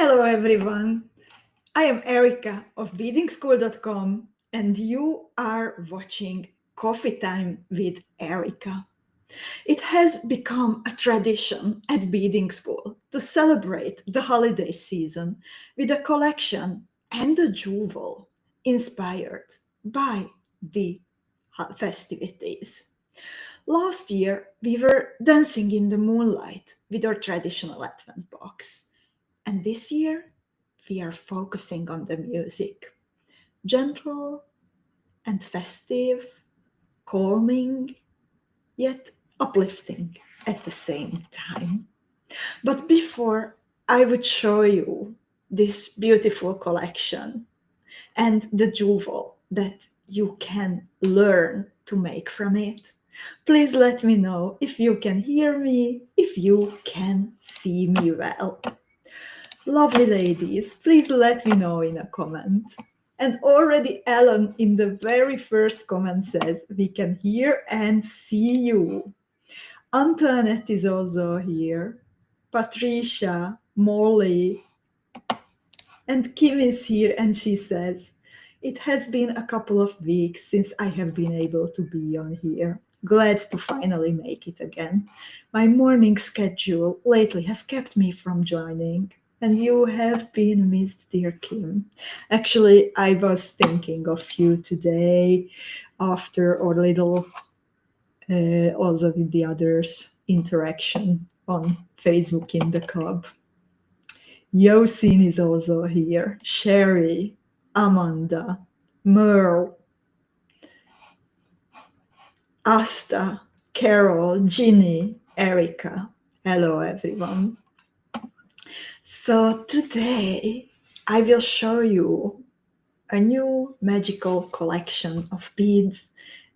Hello everyone, I am Erika of beadingschool.com and you are watching Coffee Time with Erika. It has become a tradition at Beading School to celebrate the holiday season with a collection and a jewel inspired by the festivities. Last year, we were dancing in the moonlight with our traditional Advent box. And this year, we are focusing on the music. Gentle and festive, calming, yet uplifting at the same time. But before I would show you this beautiful collection and the jewel that you can learn to make from it, please let me know if you can hear me, if you can see me well. Lovely ladies, please let me know in a comment. And already Ellen in the very first comment says, we can hear and see you. Antoinette is also here. Patricia, Molly, and Kim is here and she says, it has been a couple of weeks since I have been able to be on here. Glad to finally make it again. My morning schedule lately has kept me from joining. And you have been missed, dear Kim. Actually, I was thinking of you today after our little, also with the others, interaction on Facebook in the club. Yosin is also here. Sherry, Amanda, Merle, Asta, Carol, Ginny, Erika. Hello, everyone. So today I will show you a new magical collection of beads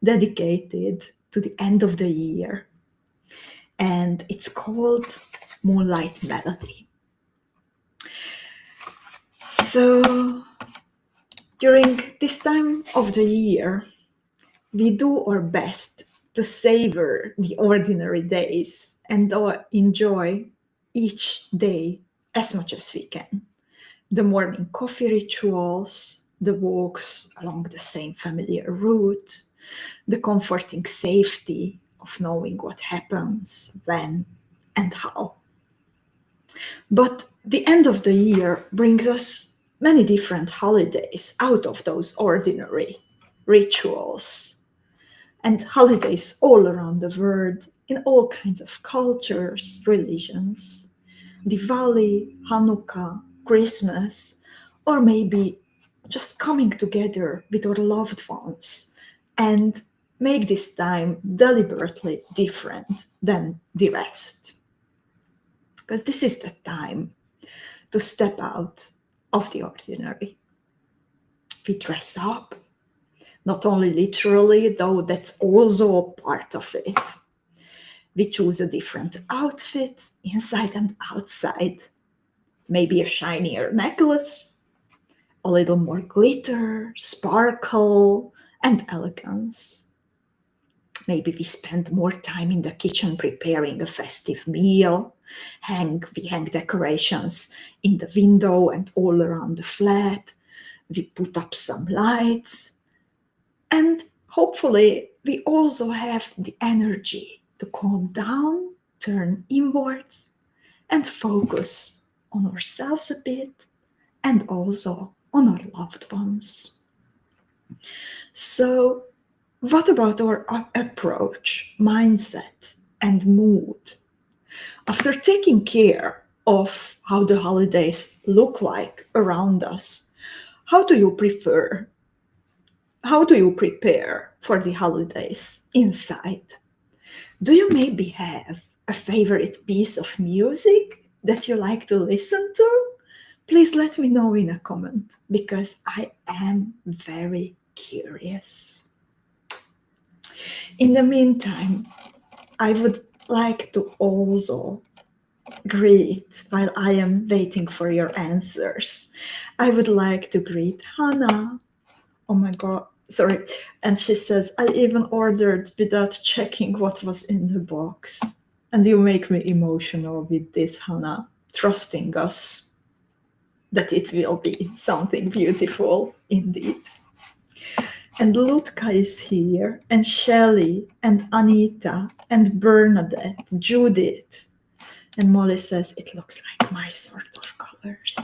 dedicated to the end of the year. And it's called Moonlight Melody. So during this time of the year, we do our best to savor the ordinary days and enjoy each day as much as we can. The morning coffee rituals, the walks along the same familiar route, the comforting safety of knowing what happens, when, and how. But the end of the year brings us many different holidays out of those ordinary rituals. And holidays all around the world, in all kinds of cultures, religions. Diwali, Hanukkah, Christmas, or maybe just coming together with our loved ones and make this time deliberately different than the rest. Because this is the time to step out of the ordinary. We dress up, not only literally, though that's also a part of it. We choose a different outfit, inside and outside. Maybe a shinier necklace, a little more glitter, sparkle, and elegance. Maybe we spend more time in the kitchen preparing a festive meal. We hang decorations in the window and all around the flat. We put up some lights. And hopefully we also have the energy to calm down, turn inwards, and focus on ourselves a bit, and also on our loved ones. So, what about our approach, mindset, and mood? After taking care of how the holidays look like around us, how do you prepare for the holidays inside? Do you maybe have a favorite piece of music that you like to listen to? Please let me know in a comment, because I am very curious. In the meantime, I would like to also greet, while I am waiting for your answers, I would like to greet Hannah. Oh my God, sorry. And she says, I even ordered without checking what was in the box. And you make me emotional with this, Hannah, trusting us. that it will be something beautiful indeed. And Lutka is here, and Shelley, and Anita, and Bernadette, Judith. And Molly says, it looks like my sort of colors.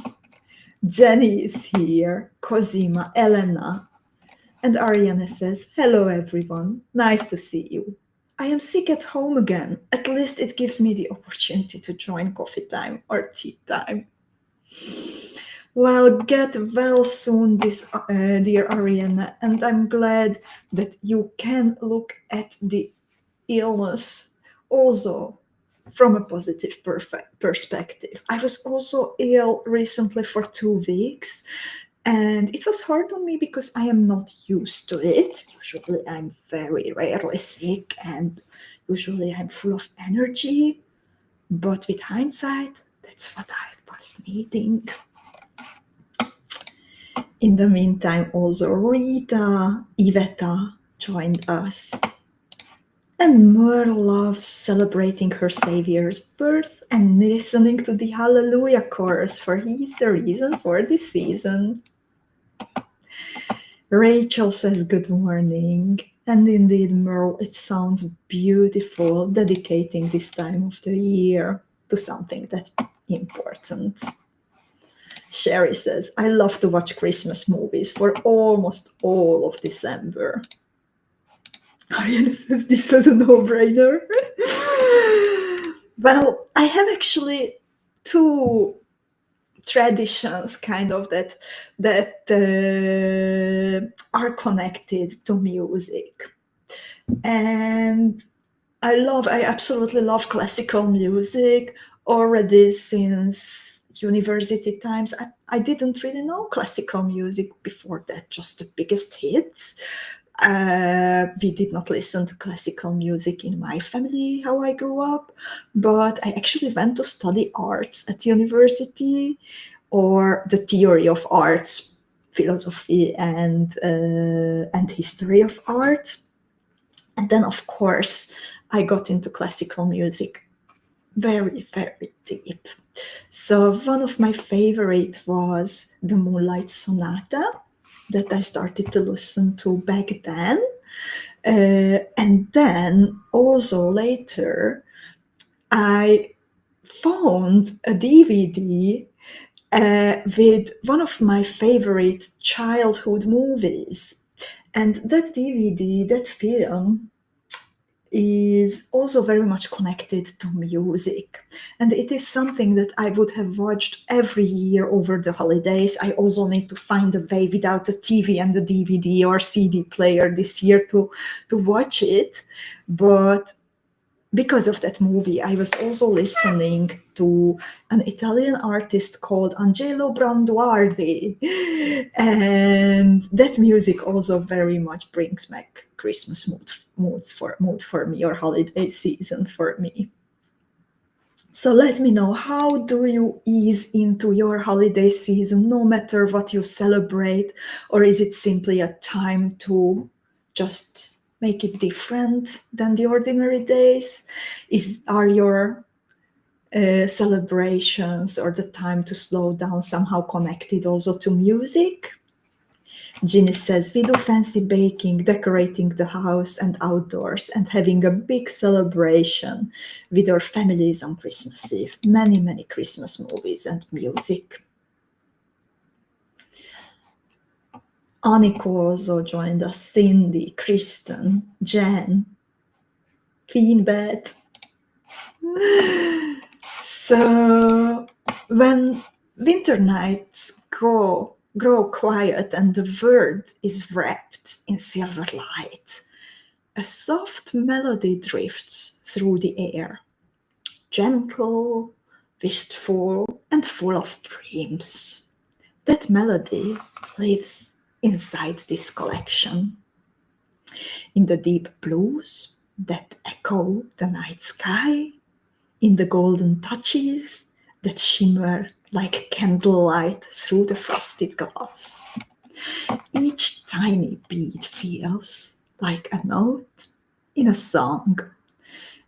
Jenny is here, Cosima, Elena. And Ariane says, hello everyone, nice to see you. I am sick at home again. At least it gives me the opportunity to join coffee time or tea time. Well, get well soon, dear Ariane, and I'm glad that you can look at the illness also from a positive perspective. I was also ill recently for 2 weeks, and it was hard on me because I am not used to it. Usually I'm very rarely sick, and usually I'm full of energy, but with hindsight, that's what I was needing. In the meantime, also Rita, Iveta joined us. And Merle loves celebrating her Savior's birth and listening to the Hallelujah chorus, for he's the reason for this season. Rachel says good morning. And indeed, Merle, it sounds beautiful, dedicating this time of the year to something that's important. Sherry says, I love to watch Christmas movies for almost all of December. Ariana says, this was a no-brainer. Well, I have actually 2 traditions kind of that are connected to music. And I absolutely love classical music already since university times. I didn't really know classical music before that, just the biggest hits. We did not listen to classical music in my family, how I grew up, but I actually went to study arts at university, or the theory of arts, philosophy and history of art. And then, of course, I got into classical music very, very deep. So one of my favorite was the Moonlight Sonata that I started to listen to back then. And then also later, I found a DVD with one of my favorite childhood movies. And that DVD, that film, is also very much connected to music. And it is something that I would have watched every year over the holidays. I also need to find a way without a TV and a DVD or CD player this year to watch it. But because of that movie, I was also listening to an Italian artist called Angelo Branduardi. And that music also very much brings back Christmas mood for me, or holiday season for me. So let me know, how do you ease into your holiday season, no matter what you celebrate, or is it simply a time to just make it different than the ordinary days? Are your celebrations or the time to slow down somehow connected also to music? Ginny says, we do fancy baking, decorating the house and outdoors, and having a big celebration with our families on Christmas Eve. Many, many Christmas movies and music. Aniko also joined us, Cindy, Kristen, Jen, Queen Beth. So when winter nights grow quiet and the world is wrapped in silver light, a soft melody drifts through the air, gentle, wistful, and full of dreams. That melody lives inside this collection, in the deep blues that echo the night sky, in the golden touches that shimmer like candlelight through the frosted glass. Each tiny beat feels like a note in a song,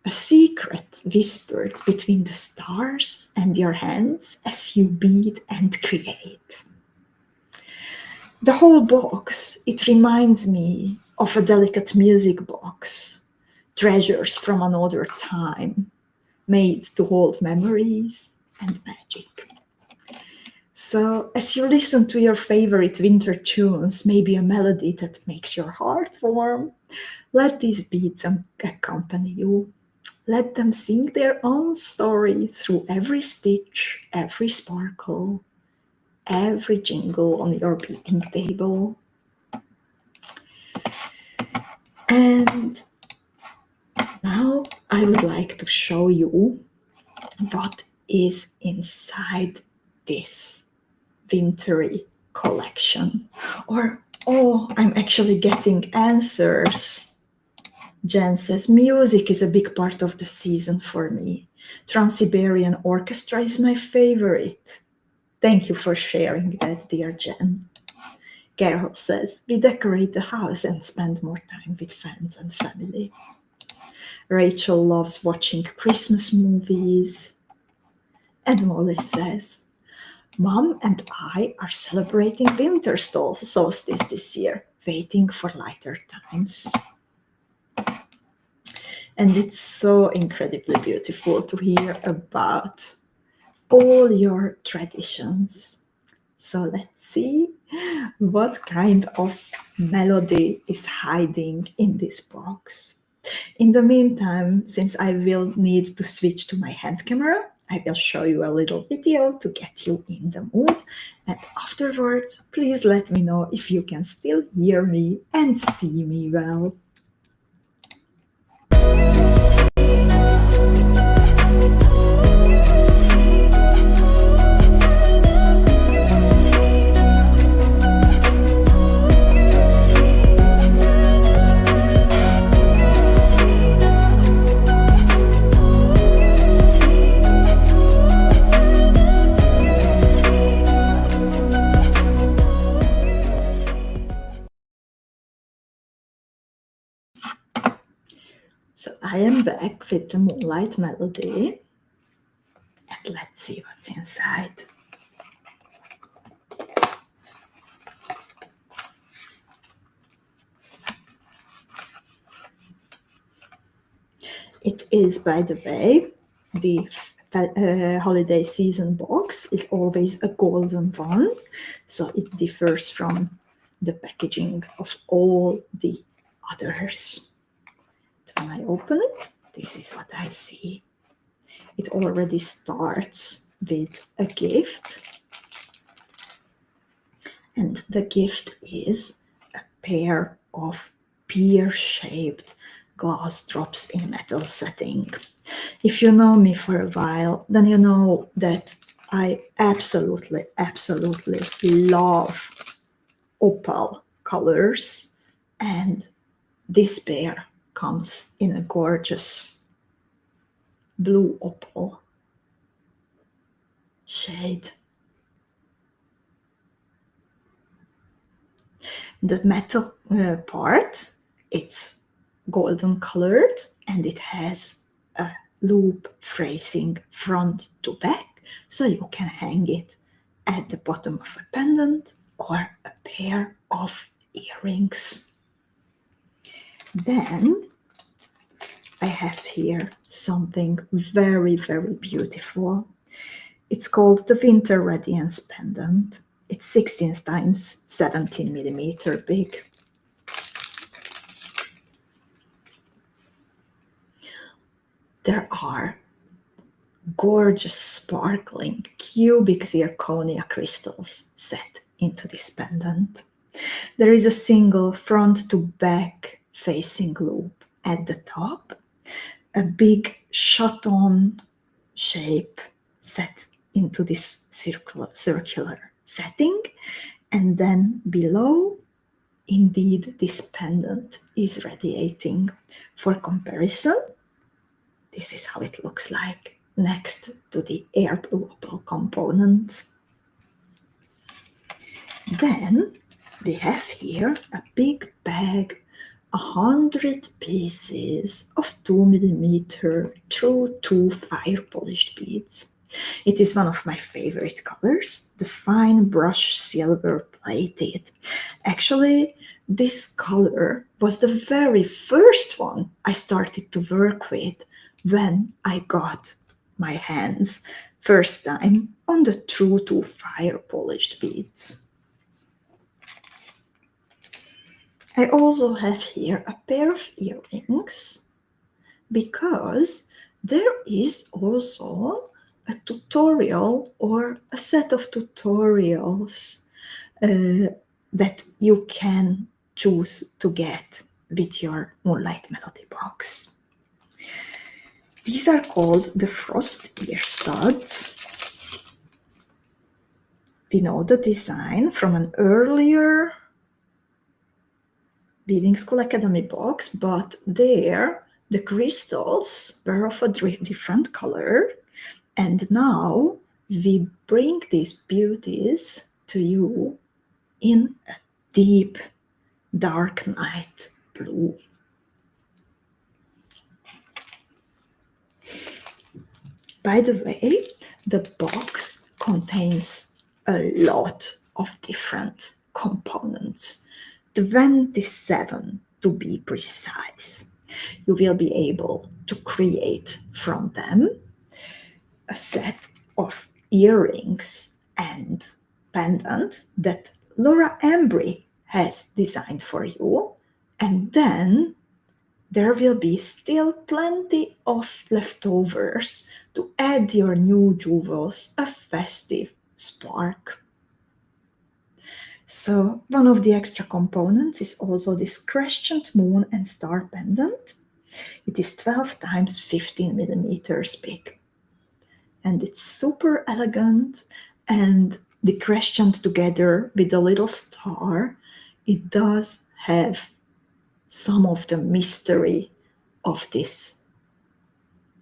a secret whispered between the stars and your hands as you bead and create. The whole box, it reminds me of a delicate music box, treasures from another time, made to hold memories and magic. So as you listen to your favorite winter tunes, maybe a melody that makes your heart warm, let these beats accompany you. Let them sing their own story through every stitch, every sparkle, every jingle on your beading table. And now I would like to show you what is inside this wintry collection. Or, oh, I'm actually getting answers. Jen says, music is a big part of the season for me. Trans-Siberian Orchestra is my favorite. Thank you for sharing that, dear Jen. Carol says, we decorate the house and spend more time with friends and family. Rachel loves watching Christmas movies. And Molly says, Mom and I are celebrating winter solstice this year, waiting for lighter times. And it's so incredibly beautiful to hear about all your traditions. So let's see what kind of melody is hiding in this box. In the meantime, since I will need to switch to my hand camera, I will show you a little video to get you in the mood. And afterwards, please let me know if you can still hear me and see me well. So I am back with the Moonlight Melody, and let's see what's inside. It is, by the way, the holiday season box is always a golden one, so it differs from the packaging of all the others. When I open it, this is what I see. It already starts with a gift. And the gift is a pair of pear-shaped glass drops in metal setting. If you know me for a while, then you know that I absolutely love opal colors. And this pair comes in a gorgeous blue opal shade. The metal part, it's golden colored and it has a loop phrasing front to back, so you can hang it at the bottom of a pendant or a pair of earrings. Then I have here something very beautiful. It's called the Winter Radiance Pendant. It's 16 times 17 millimeter big. There are gorgeous sparkling cubic zirconia crystals set into this pendant. There is a single front to back facing loop at the top, a big shut-on shape set into this circular setting, and then below, indeed, this pendant is radiating. For comparison, this is how it looks like next to the air blue opal component. Then we have here a big bag 100 pieces of 2mm true 2 fire polished beads. It is one of my favorite colors, the fine brush silver plated. Actually, this color was the very first one I started to work with when I got my hands first time on the true 2 fire polished beads. I also have here a pair of earrings because there is also a tutorial or a set of tutorials that you can choose to get with your Moonlight Melody box. These are called the frost ear studs. We know the design from an earlier Beading School Academy box, but there the crystals were of a different color, and now we bring these beauties to you in a deep dark night blue. By the way, the box contains a lot of different components, 27 to be precise. You will be able to create from them a set of earrings and pendant that Laura Embrey has designed for you, and then there will be still plenty of leftovers to add your new jewels a festive spark. So one of the extra components is also this crescent moon and star pendant. It is 12 times 15 millimeters big. And it's super elegant, and the crescent together with the little star, it does have some of the mystery of this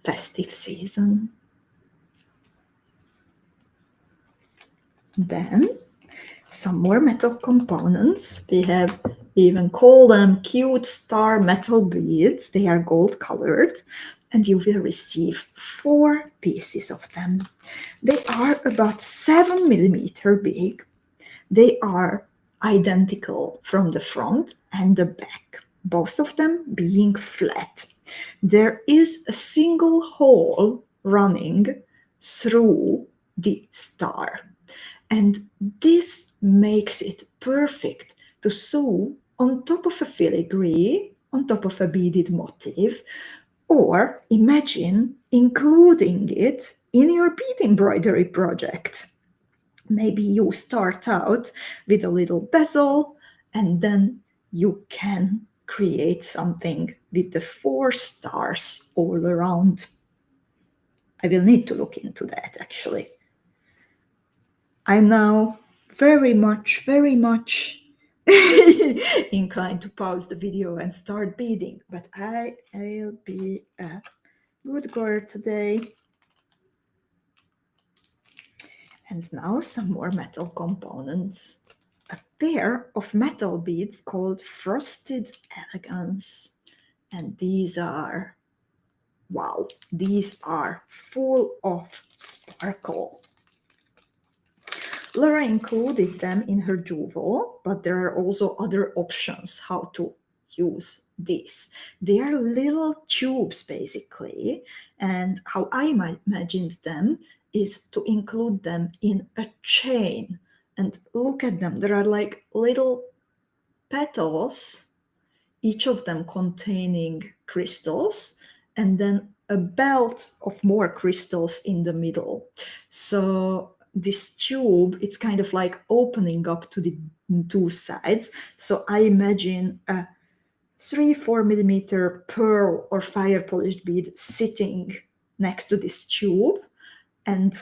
festive season. Then some more metal components. We even call them cute star metal beads. They are gold colored, and you will receive 4 pieces of them. They are about 7 millimeter big. They are identical from the front and the back, both of them being flat. There is a single hole running through the star, and this makes it perfect to sew on top of a filigree, on top of a beaded motif, or imagine including it in your bead embroidery project. Maybe you start out with a little bezel, and then you can create something with the 4 stars all around. I will need to look into that, actually. I'm now very much inclined to pause the video and start beading, but I'll be a good girl today. And now some more metal components. A pair of metal beads called Frosted Elegance. And these are, wow, these are full of sparkle. Laura included them in her jewel, but there are also other options how to use these. They are little tubes, basically, and how I imagined them is to include them in a chain. And look at them, there are like little petals, each of them containing crystals, and then a belt of more crystals in the middle. So this tube, it's kind of like opening up to the 2 sides. So I imagine a 3-4 millimeter pearl or fire polished bead sitting next to this tube, and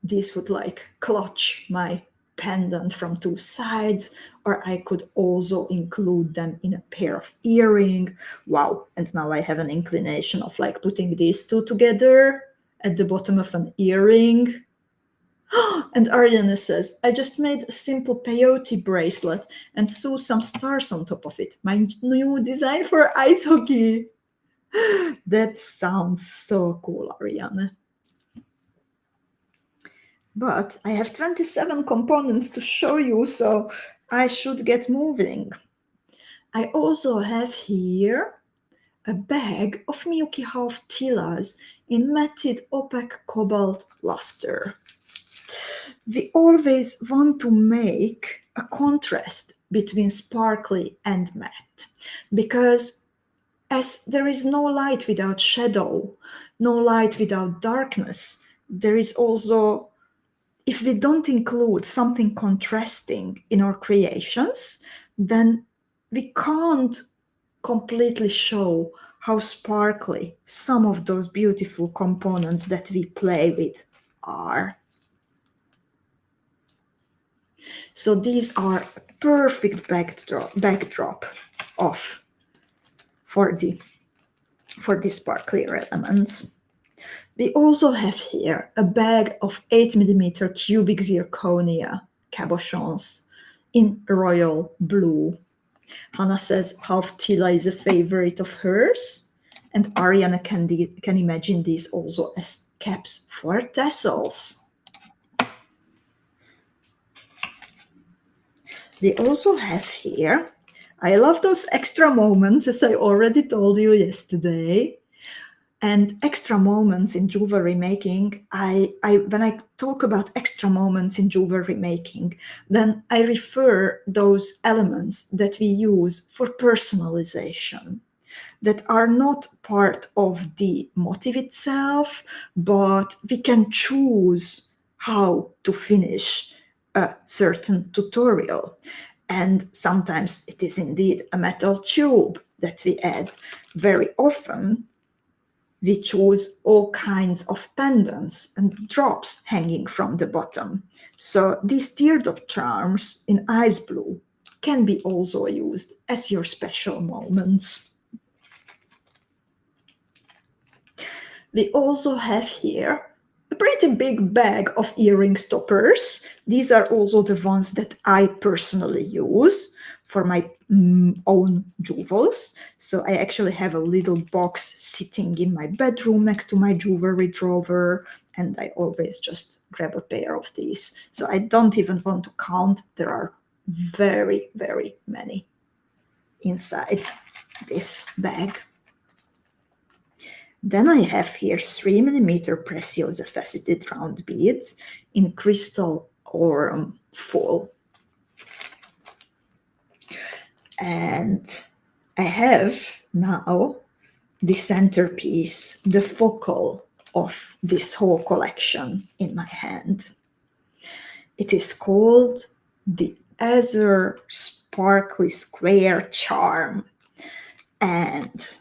this would like clutch my pendant from 2 sides, or I could also include them in a pair of earring. Wow, and now I have an inclination of like putting these 2 together at the bottom of an earring. And Ariane says, I just made a simple peyote bracelet and sew some stars on top of it. My new design for ice hockey. That sounds so cool, Ariane. But I have 27 components to show you, so I should get moving. I also have here a bag of Miyuki half tilas in matted opaque cobalt luster. We always want to make a contrast between sparkly and matte, because as there is no light without shadow, no light without darkness, there is also, if we don't include something contrasting in our creations, then we can't completely show how sparkly some of those beautiful components that we play with are. So these are a perfect backdrop for the sparklier elements. We also have here a bag of 8mm cubic zirconia cabochons in royal blue. Hannah says half tila is a favorite of hers, and Ariana can imagine these also as caps for tassels. We also have here, I love those extra moments, as I already told you yesterday. And extra moments in jewelry making, when I talk about extra moments in jewelry making, then I refer those elements that we use for personalization, that are not part of the motif itself, but we can choose how to finish a certain tutorial. And sometimes it is indeed a metal tube that we add. Very often, we choose all kinds of pendants and drops hanging from the bottom. So these teardrop charms in ice blue can be also used as your special moments. We also have here a pretty big bag of earring stoppers. These are also the ones that I personally use for my own jewels. So I actually have a little box sitting in my bedroom next to my jewelry drawer, and I always just grab a pair of these. So I don't even want to count. There are very, very many inside this bag. Then I have here 3mm Preciosa faceted round beads in crystal or full. And I have now the centerpiece, the focal of this whole collection in my hand. It is called the Azure Sparkly Square Charm, and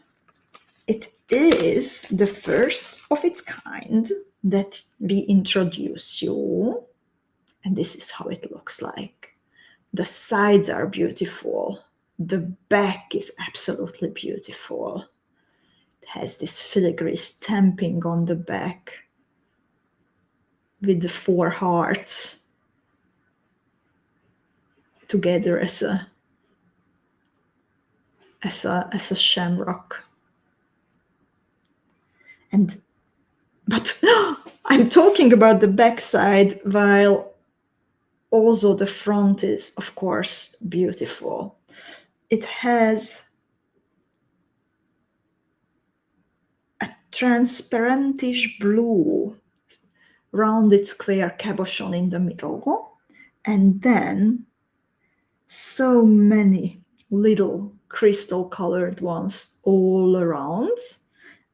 it is the first of its kind that we introduce you, and this is how it looks like. The sides are beautiful. The back is absolutely beautiful. It has this filigree stamping on the back with the 4 hearts together as a shamrock. But I'm talking about the back side, while also the front is, of course, beautiful. It has a transparentish blue rounded square cabochon in the middle, and then so many little crystal colored ones all around,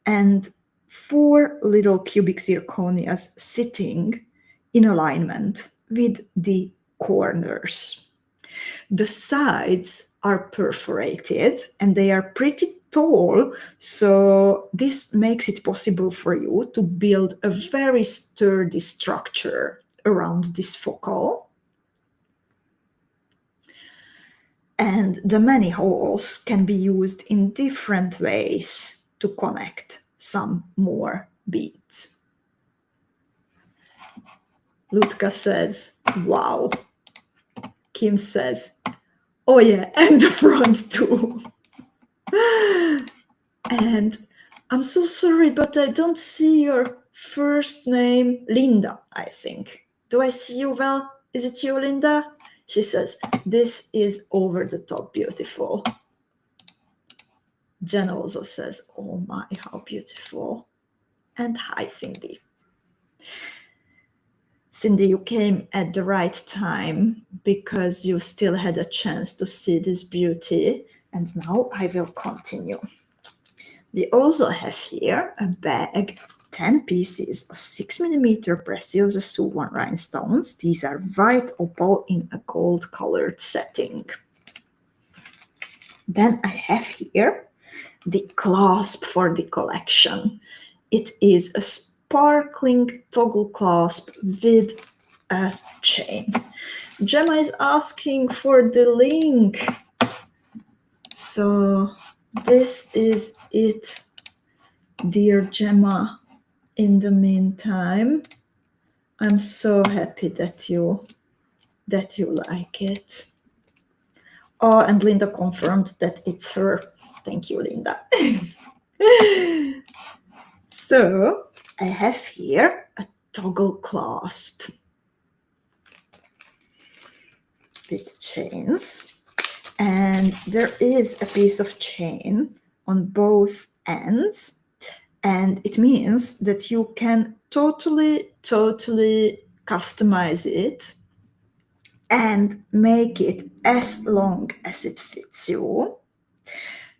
and 4 little cubic zirconias sitting in alignment with the corners. The sides are perforated and they are pretty tall, so this makes it possible for you to build a very sturdy structure around this focal. And the many holes can be used in different ways to connect some more beads. Lutka says, wow. Kim says, oh yeah, and the front too. And I'm so sorry, but I don't see your first name. Linda, I think. Do I see you well? Is it you, Linda? She says, this is over the top beautiful. Jen also says, oh my, how beautiful. And hi, Cindy. Cindy, you came at the right time because you still had a chance to see this beauty. And now I will continue. We also have here a bag, 10 pieces of 6mm Preciosa Suvan rhinestones. These are white opal in a gold colored setting. Then I have here the clasp for the collection. It is a sparkling toggle clasp with a chain. Gemma is asking for the link. So this is it, dear Gemma. In the meantime, I'm so happy that you like it. Oh, and Linda confirmed that it's her. Thank you, Linda. So I have here a toggle clasp with chains, and there is a piece of chain on both ends, and it means that you can totally customize it and make it as long as it fits you.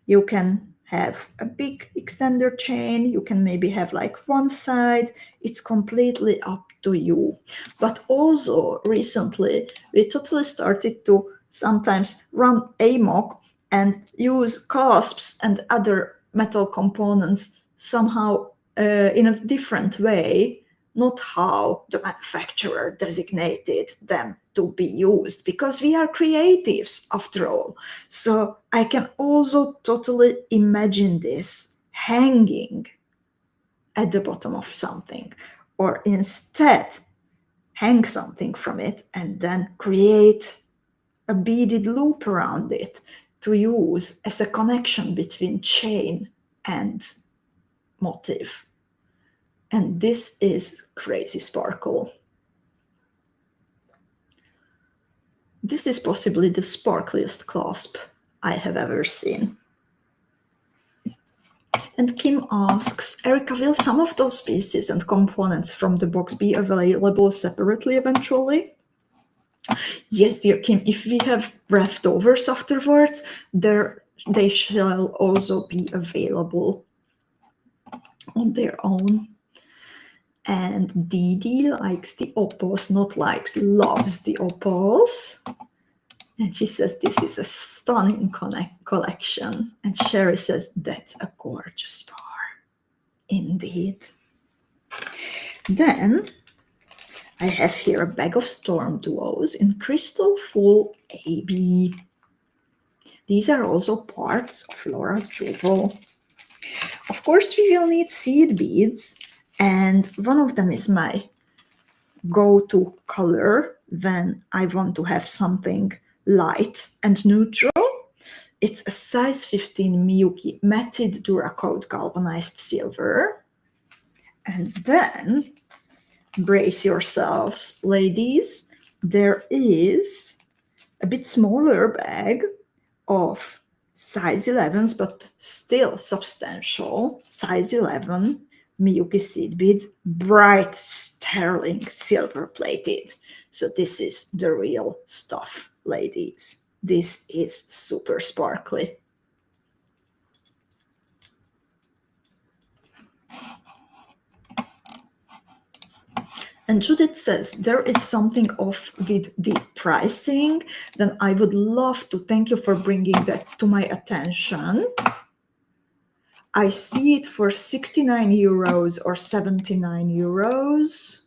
You can have a big extender chain, you can maybe have like one side, it's completely up to you. But also recently we totally started to sometimes run amok and use clasps and other metal components somehow in a different way, not how the manufacturer designated them to be used, because we are creatives after all. So I can also totally imagine this hanging at the bottom of something, or instead hang something from it and then create a beaded loop around it to use as a connection between chain and motif. And this is crazy sparkle. This is possibly the sparkliest clasp I have ever seen. And Kim asks, Erika, will some of those pieces and components from the box be available separately eventually? Yes, dear Kim, if we have leftovers afterwards, they shall also be available on their own. And Didi likes the opals, not likes, loves the opals. And she says this is a stunning collection. And Sherry says that's a gorgeous bar. Indeed. Then I have here a bag of storm duos in crystal full AB. These are also parts of Laura's jewel. Of course, we will need seed beads, and one of them is my go-to color when I want to have something light and neutral. It's a size 15 Miyuki matted Duracoat galvanized silver. And then, brace yourselves, ladies, there is a bit smaller bag of size 11s, but still substantial, size 11 Miyuki seed beads, bright sterling silver plated. So this is the real stuff, ladies. This is super sparkly. And Judith says there is something off with the pricing. Then I would love to thank you for bringing that to my attention. I see it for 69 euros or 79 euros.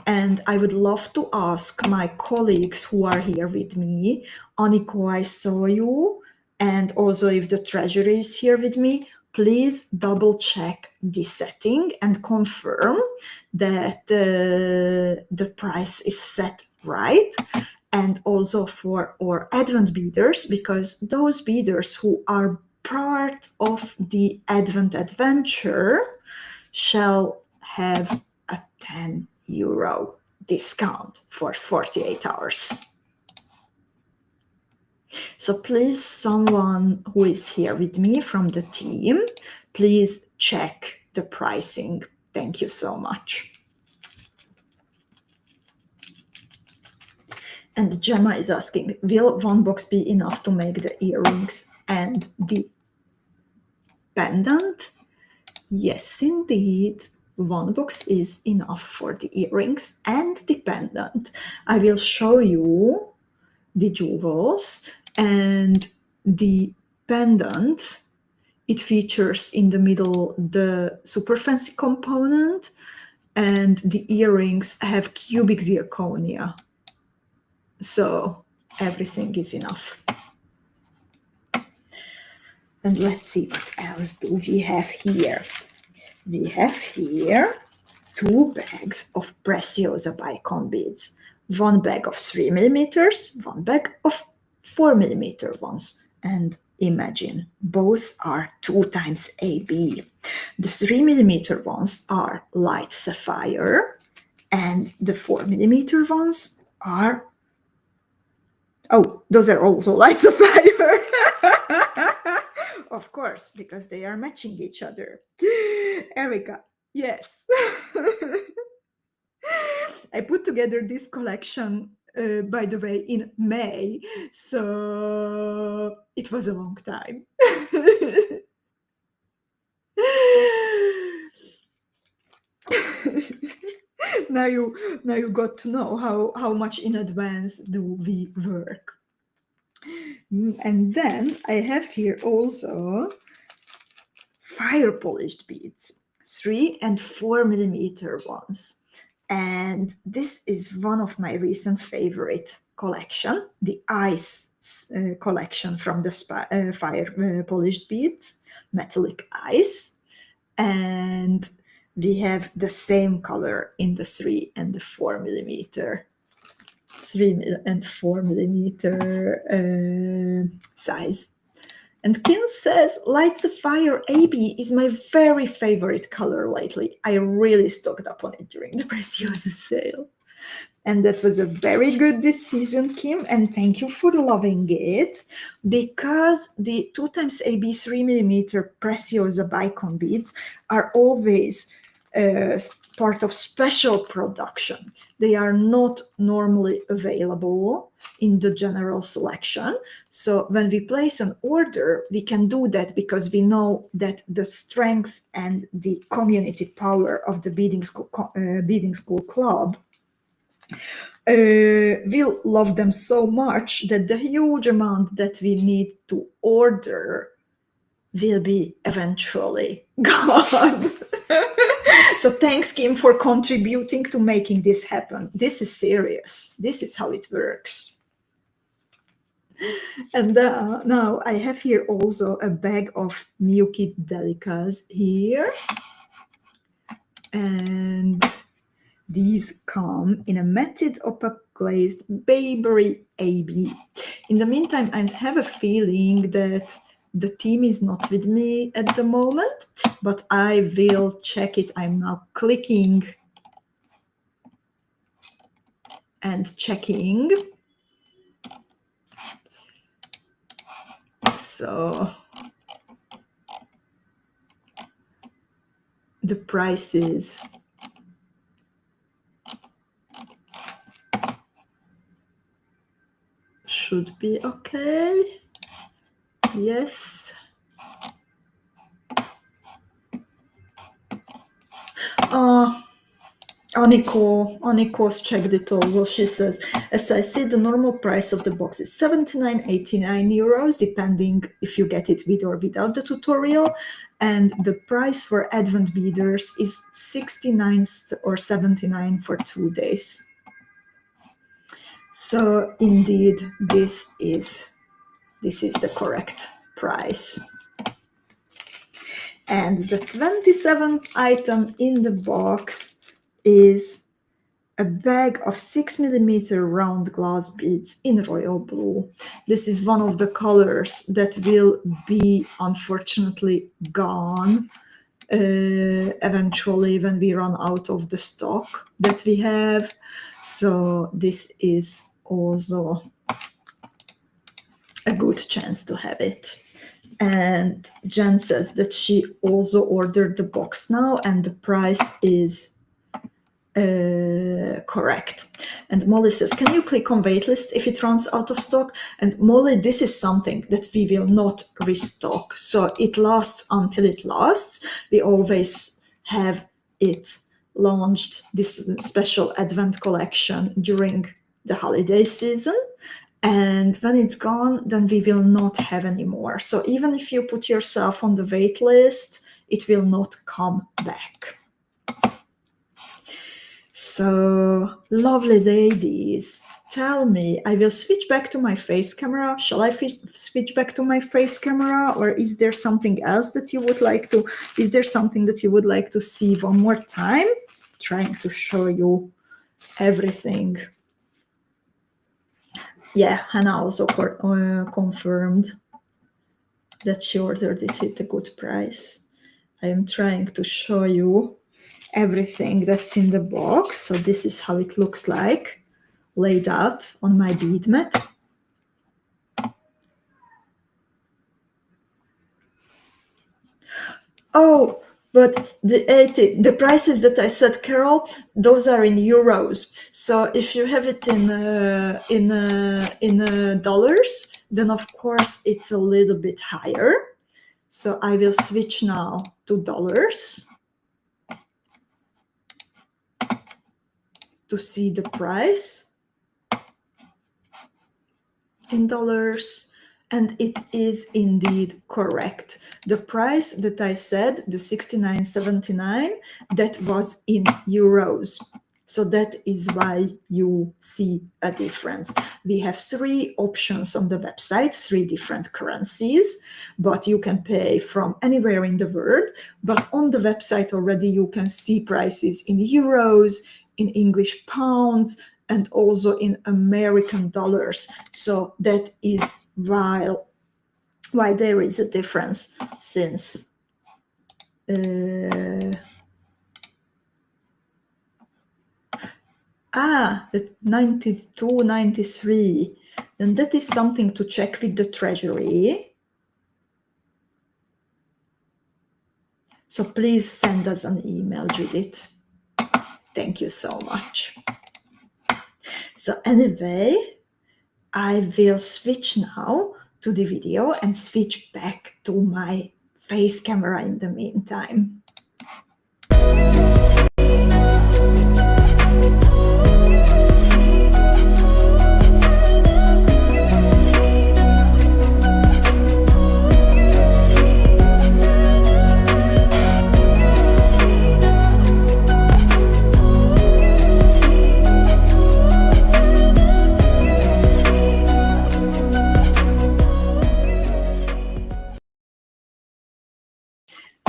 And I would love to ask my colleagues who are here with me, Aniko, I saw you, and also if the treasury is here with me, please double check the setting and confirm that the price is set right. And also for our Advent beaders, because those beaders who are part of the Advent adventure shall have a €10 discount for 48 hours. So please, someone who is here with me from the team, please check the pricing. Thank you so much. And Gemma is asking, will one box be enough to make the earrings and the pendant? Yes, indeed. One box is enough for the earrings and the pendant. I will show you the jewels and the pendant. It features in the middle the super fancy component, and the earrings have cubic zirconia. So everything is enough. And let's see what else do we have here. We have here 2 bags of Preciosa bicon beads. 1 bag of 3mm, 1 bag of 4mm ones. And imagine, both are 2 times AB. The 3mm ones are light sapphire, and the 4mm ones are, oh, those are also light sapphire. Of course, because they are matching each other. Erika, yes. I put together this collection, by the way, in May, so it was a long time. Now you got to know how much in advance do we work. And then I have here also fire polished beads, 3 and 4mm ones. And this is one of my recent favorite collection, the ice collection from the fire polished beads, metallic ice. And we have the same color in the 3 and the 4mm. 3 and 4mm size. And Kim says, light sapphire AB is my very favorite color lately. I really stocked up on it during the Preciosa sale. And that was a very good decision, Kim, and thank you for loving it, because the 2 times AB 3mm Preciosa bicon beads are always part of special production. They are not normally available in the general selection. So when we place an order, we can do that because we know that the strength and the community power of the Beading School Club will love them so much that the huge amount that we need to order will be eventually gone. So thanks, Kim, for contributing to making this happen. This is serious. This is how it works. And now I have here also a bag of Miyuki Delicas here. And these come in a matted opaque glazed Bayberry AB. In the meantime, I have a feeling that the team is not with me at the moment, but I will check it. I'm now clicking and checking. So the prices should be okay. Yes. Aniko's checked it also. She says, as I see, the normal price of the box is 79.89 euros, depending if you get it with or without the tutorial. And the price for Advent beaders is 69 or 79 for 2 days. So indeed, this is the correct price. And the 27th item in the box is a bag of 6mm round glass beads in royal blue. This is one of the colors that will be unfortunately gone eventually when we run out of the stock that we have. So this is also a good chance to have it. And Jen says that she also ordered the box now and the price is correct. And Molly says, can you click on waitlist if it runs out of stock? And Molly, this is something that we will not restock. So it lasts until it lasts. We always have it launched, this special Advent collection, during the holiday season. And when it's gone, then we will not have any more. So even if you put yourself on the wait list, it will not come back. So, lovely ladies, tell me, I will switch back to my face camera. Shall I switch back to my face camera, or is there something else that you would like to, is there something that you would like to see one more time? Trying to show you everything. Yeah, Hannah also confirmed that she ordered it with a good price. I am trying to show you everything that's in the box. So this is how it looks like, laid out on my bead mat. Oh, but the prices that I said, Carol, those are in euros. So if you have it in dollars, then of course it's a little bit higher. So I will switch now to dollars to see the price in dollars. And it is indeed correct. The price that I said, the $69.79, that was in euros. So that is why you see a difference. We have 3 options on the website, 3 different currencies, but you can pay from anywhere in the world. But on the website already you can see prices in euros, in English pounds, and also in American dollars. So that is why there is a difference, since the 92.93, then that is something to check with the treasury. So please send us an email, Judith. Thank you so much. So anyway, I will switch now to the video and switch back to my face camera in the meantime.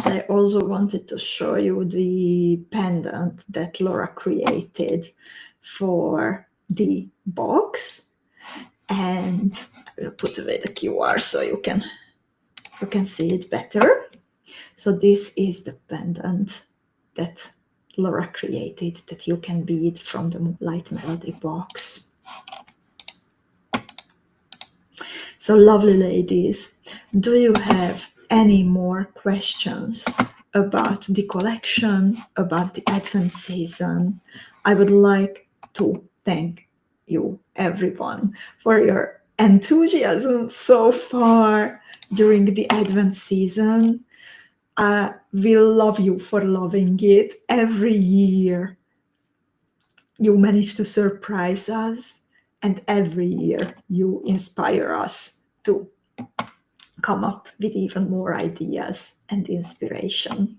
I also wanted to show you the pendant that Laura created for the box, and I will put away the QR so you can see it better. So this is the pendant that Laura created that you can bead from the Moonlight Melody box. So lovely ladies, do you have any more questions about the collection, about the Advent season? I would like to thank you, everyone, for your enthusiasm so far during the Advent season. I will love you for loving it. Every year you manage to surprise us, and every year you inspire us to come up with even more ideas and inspiration.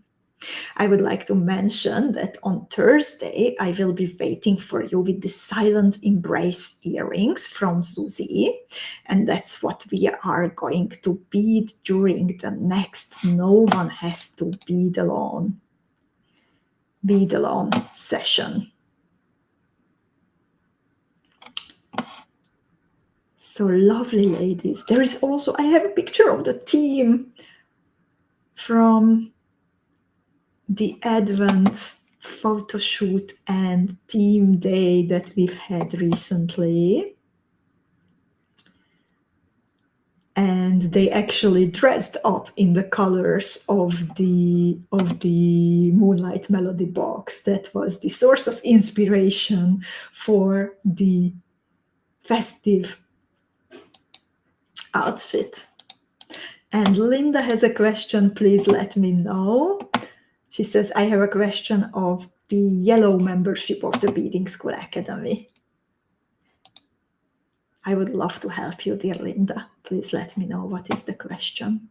I would like to mention that on Thursday, I will be waiting for you with the Silent Embrace earrings from Susie. And that's what we are going to bead during the next No One Has to Bead Alone session. So lovely, ladies. There is also, I have a picture of the team from the Advent photo shoot and theme day that we've had recently. And they actually dressed up in the colors of the Moonlight Melody box. That was the source of inspiration for the festive outfit. And Linda has a question, please let me know. She says, I have a question of the yellow membership of the Beading School Academy. I would love to help you, dear Linda. Please let me know what is the question.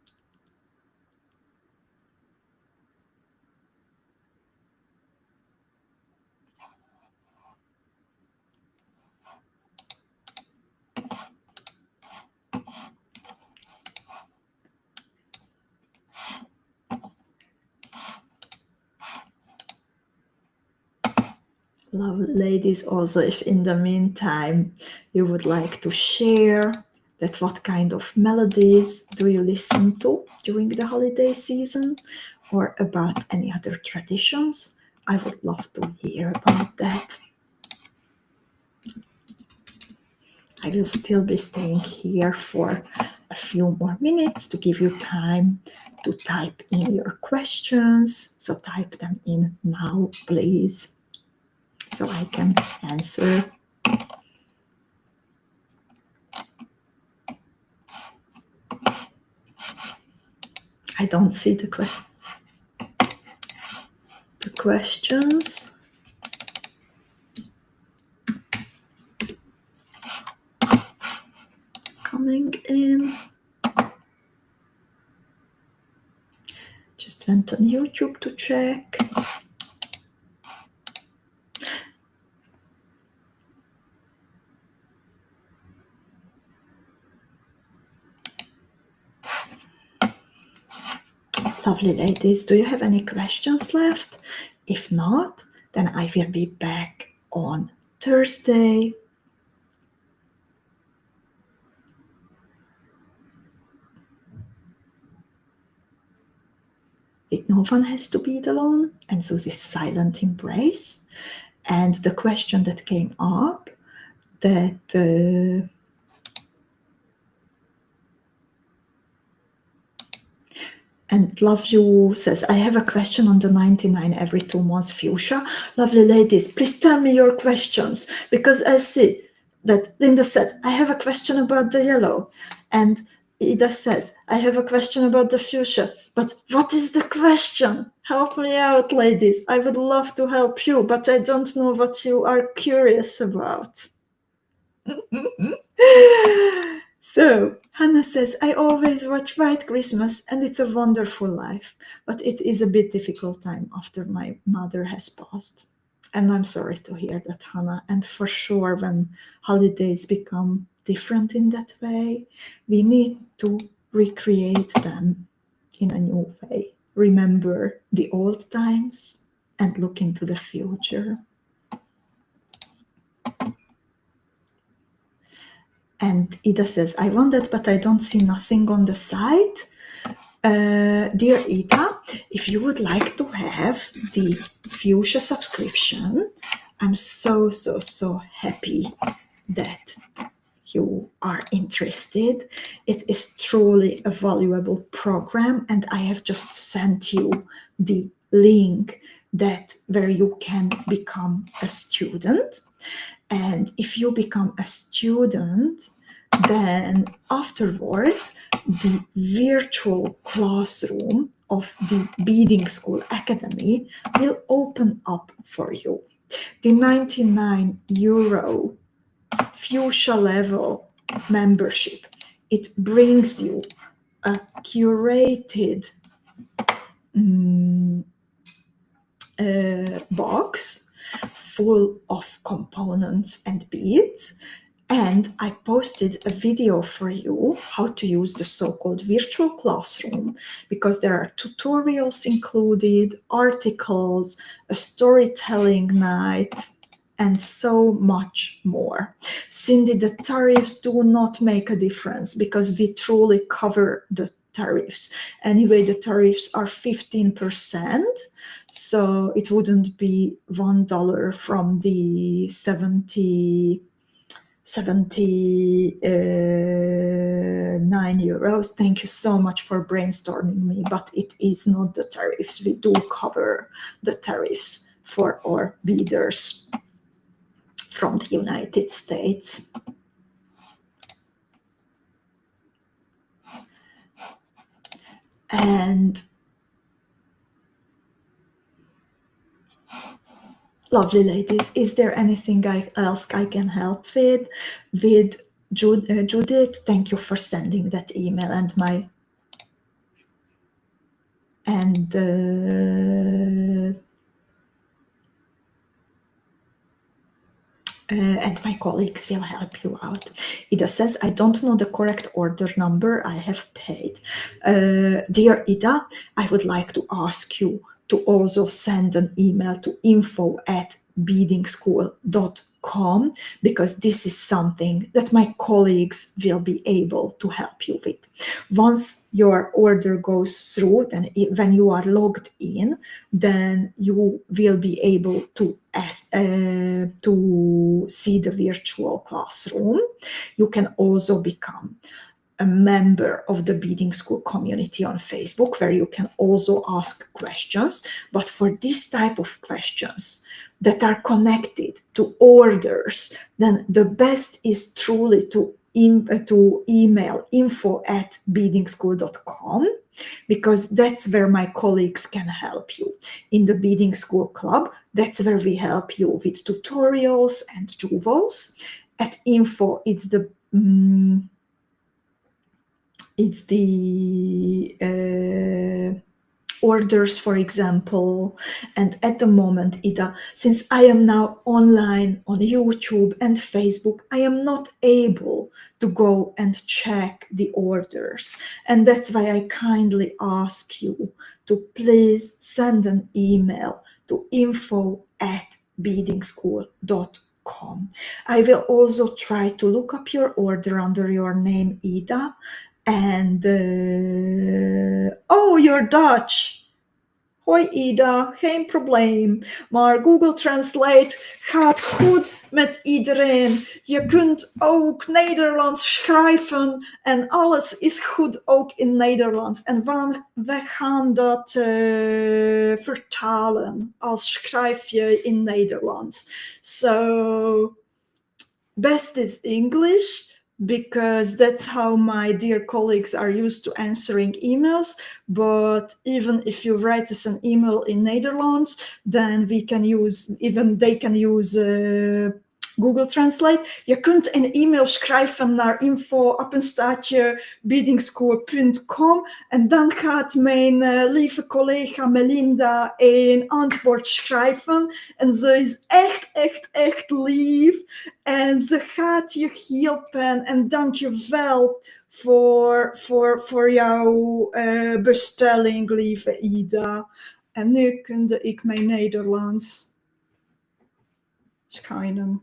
Love, ladies, also if in the meantime you would like to share that what kind of melodies do you listen to during the holiday season, or about any other traditions, I would love to hear about that. I will still be staying here for a few more minutes to give you time to type in your questions. So type them in now, please, so I can answer. I don't see the questions. Coming in. Just went on YouTube to check. Lovely, ladies. Do you have any questions left? If not, then I will be back on Thursday. No One Has to Bead Alone and Susie's Silent Embrace. And the question that came up, that and Love You says, I have a question on the 99 every 2 months fuchsia. Lovely ladies, please tell me your questions, because I see that Linda said, I have a question about the yellow. And Ida says, I have a question about the fuchsia. But what is the question? Help me out, ladies. I would love to help you, but I don't know what you are curious about. So Hannah says, I always watch White Christmas and it's a wonderful life, but it is a bit difficult time after my mother has passed. And I'm sorry to hear that, Hannah. And for sure, when holidays become different in that way, we need to recreate them in a new way. Remember the old times and look into the future. And Ida says, I want that, but I don't see nothing on the site. Dear Ida, if you would like to have the fuchsia subscription, I'm so happy that you are interested. It is truly a valuable program, and I have just sent you the link where you can become a student. And if you become a student, then afterwards, the virtual classroom of the Beading School Academy will open up for you. The 99 euro fuchsia level membership, it brings you a curated box full of components and beads. And I posted a video for you how to use the so-called virtual classroom, because there are tutorials included, articles, a storytelling night, and so much more. Cindy, the tariffs do not make a difference because we truly cover the tariffs. Anyway, the tariffs are 15%. So it wouldn't be $1 from the 79 euros. Thank you so much for brainstorming me, but it is not the tariffs. We do cover the tariffs for our bidders from the United States. And lovely ladies, is there anything else I can help with? With Judith, thank you for sending that email, and my colleagues will help you out. Ida says, I don't know the correct order number I have paid. Dear Ida, I would like to ask you to also send an email to info@beadingschool.com, because this is something that my colleagues will be able to help you with. Once your order goes through, then when you are logged in, then you will be able to see the virtual classroom. You can also become a member of the Beading School community on Facebook, where you can also ask questions. But for this type of questions that are connected to orders, then the best is truly to email info@beadingschool.com, because that's where my colleagues can help you. In the Beading School Club, that's where we help you with tutorials and jewels. At info, it's the orders, for example. And at the moment, Ida, since I am now online on YouTube and Facebook, I am not able to go and check the orders. And that's why I kindly ask you to please send an email to info@beadingschool.com. I will also try to look up your order under your name, Ida. And oh, you're Dutch. Hoi Ida, geen probleem. Maar Google Translate gaat goed met iedereen. Je kunt ook Nederlands schrijven en alles is goed ook in Nederlands. En we gaan dat vertalen als schrijf je in Nederlands. So, best is English, because that's how my dear colleagues are used to answering emails. But even if you write us an email in Netherlands, then they can use Google Translate. Je kunt een e-mail schrijven naar info@beadingschool.com en dan gaat mijn lieve collega Melinda een antwoord schrijven. En ze is echt lief. En ze gaat je helpen. En dank je wel voor jouw bestelling, lieve Ida. En nu kunde ik mijn Nederlands schijnen.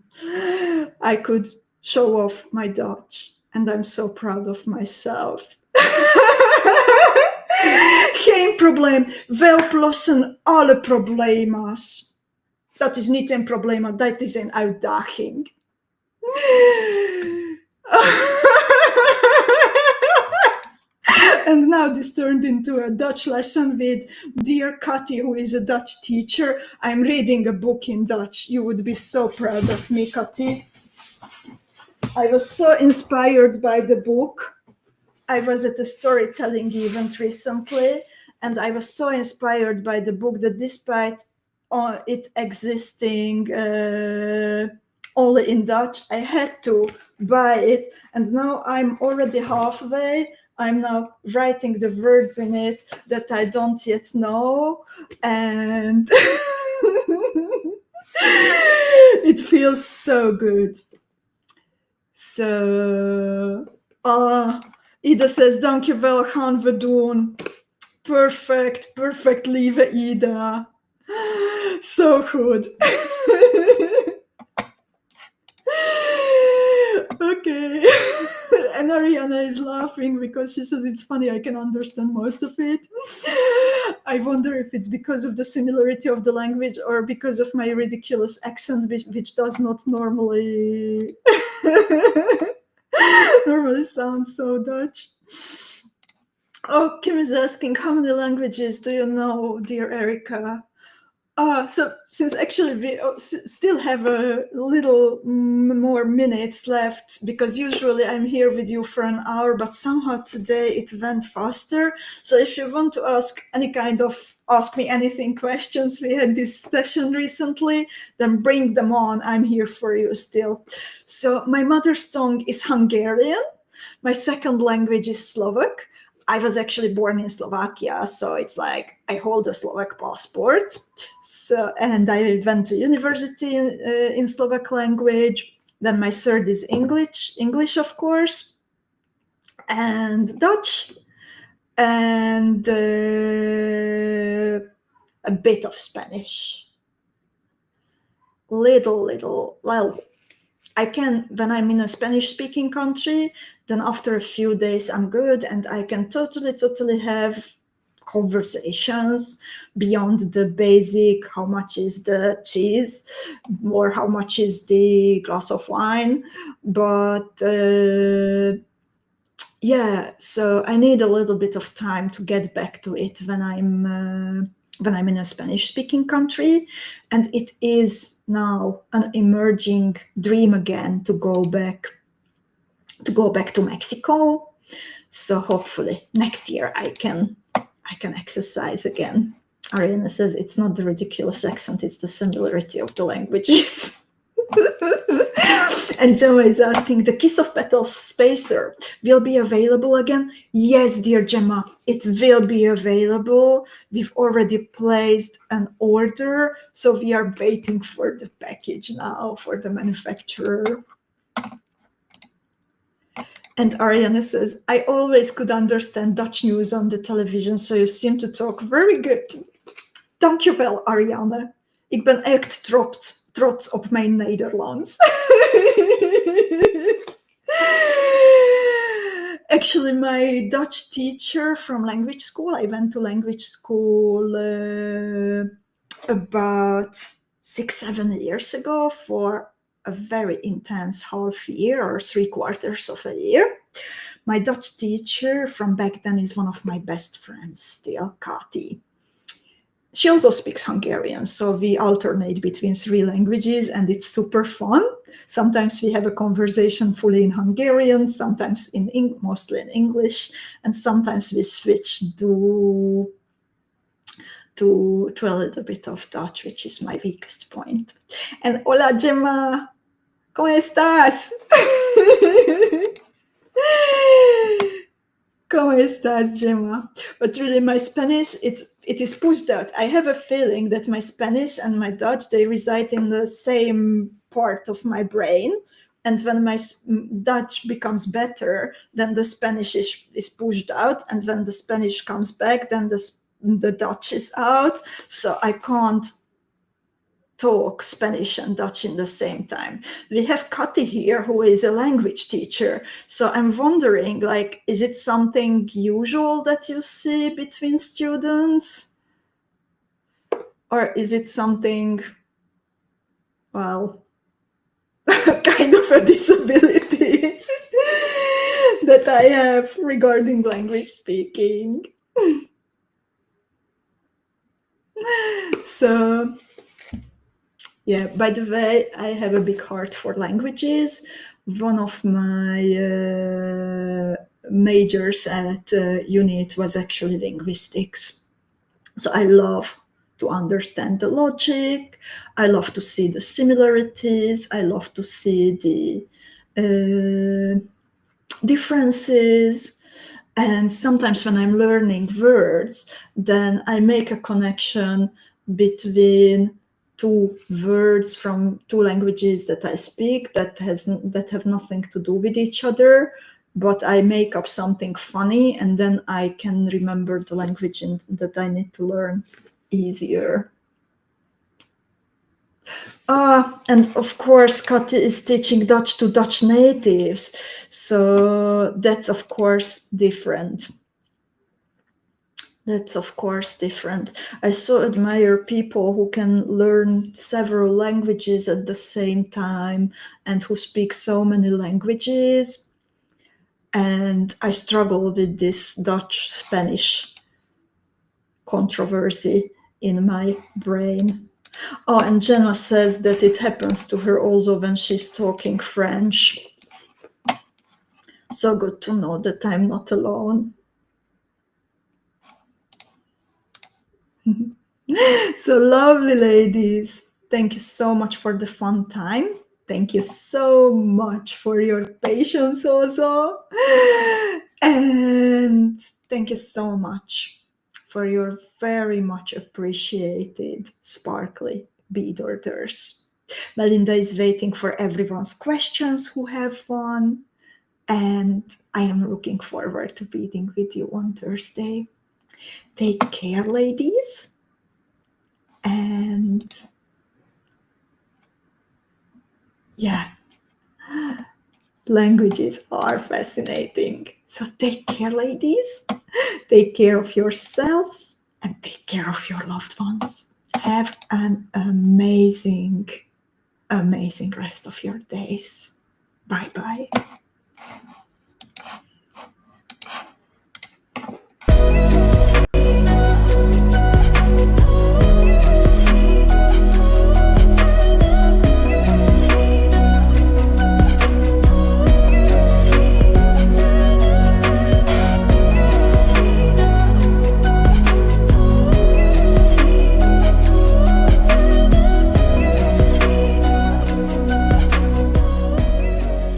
I could show off my Dutch. And I'm so proud of myself. Geen probleem. We oplossen alle problema's. Dat is niet een probleem, dat is een uitdaging. And now this turned into a Dutch lesson with dear Kati, who is a Dutch teacher. I'm reading a book in Dutch. You would be so proud of me, Kati. I was so inspired by the book. I was at a storytelling event recently, and I was so inspired by the book that despite it existing only in Dutch, I had to buy it. And now I'm already halfway. I'm now writing the words in it that I don't yet know. And feels so good. So, Ida says, dankjewel, gaan we doen. Perfect, lieve Ida. So good. Okay. And Ariana is laughing because she says it's funny, I can understand most of it. I wonder if it's because of the similarity of the language or because of my ridiculous accent, which does not normally sound so Dutch. Oh, Kim is asking, how many languages do you know, dear Erika? So since actually we still have a little more minutes left, because usually I'm here with you for an hour, but somehow today it went faster. So if you want to ask any kind of ask me anything questions, we had this session recently, then bring them on. I'm here for you still. So my mother's tongue is Hungarian. My second language is Slovak. I was actually born in Slovakia, so it's like I hold a Slovak passport. So, and I went to university in Slovak language. Then my third is English of course, and Dutch, and a bit of Spanish. Little. Well, I can, when I'm in a Spanish-speaking country, then after a few days I'm good and I can totally have conversations beyond the basic, how much is the cheese or how much is the glass of wine. But yeah, so I need a little bit of time to get back to it when I'm in a Spanish-speaking country, and it is now an emerging dream again to go back to Mexico. So hopefully next year I can exercise again. Ariana says it's not the ridiculous accent, it's the similarity of the languages. And Gemma is asking, the Kiss of Petals spacer will be available again? Yes, dear Gemma, it will be available. We've already placed an order, so we are waiting for the package now, for the manufacturer. And Ariana says, I always could understand Dutch news on the television, so you seem to talk very good. Dankjewel, Ariana. Ik ben echt trots op mijn Nederlands. Actually, my Dutch teacher from language school, I went to language school about 6-7 years ago for a very intense half year or 3/4 of a year. My Dutch teacher from back then is one of my best friends still, Kati. She also speaks Hungarian, so we alternate between 3 languages and it's super fun. Sometimes we have a conversation fully in Hungarian, sometimes mostly in English, and sometimes we switch to a little bit of Dutch, which is my weakest point. And hola Gemma, ¿cómo estás? ¿Cómo estás, Gemma? But really, my Spanish, it is pushed out. I have a feeling that my Spanish and my Dutch, they reside in the same part of my brain. And when my Dutch becomes better, then the Spanish is pushed out. And when the Spanish comes back, then the Dutch is out. So I can't talk Spanish and Dutch in the same time. We have Kati here, who is a language teacher. So I'm wondering, like, is it something usual that you see between students? Or is it something, well, kind of a disability that I have regarding language speaking? So, yeah, by the way, I have a big heart for languages. One of my majors at uni was actually linguistics. So I love to understand the logic. I love to see the similarities. I love to see the differences. And sometimes when I'm learning words, then I make a connection between two words from two languages that I speak that have nothing to do with each other, but I make up something funny and then I can remember the language that I need to learn easier. And of course, Kat is teaching Dutch to Dutch natives, so that's of course different. That's of course different. I so admire people who can learn several languages at the same time and who speak so many languages. And I struggle with this Dutch-Spanish controversy in my brain. Oh, and Jenna says that it happens to her also when she's talking French. So good to know that I'm not alone. So lovely, ladies. Thank you so much for the fun time. Thank you so much for your patience also. And thank you so much for your very much appreciated sparkly bead orders. Melinda is waiting for everyone's questions who have one. And I am looking forward to beading with you on Thursday. Take care, ladies. And yeah, languages are fascinating. So take care, ladies. Take care of yourselves and take care of your loved ones. Have an amazing, amazing rest of your days. Bye bye.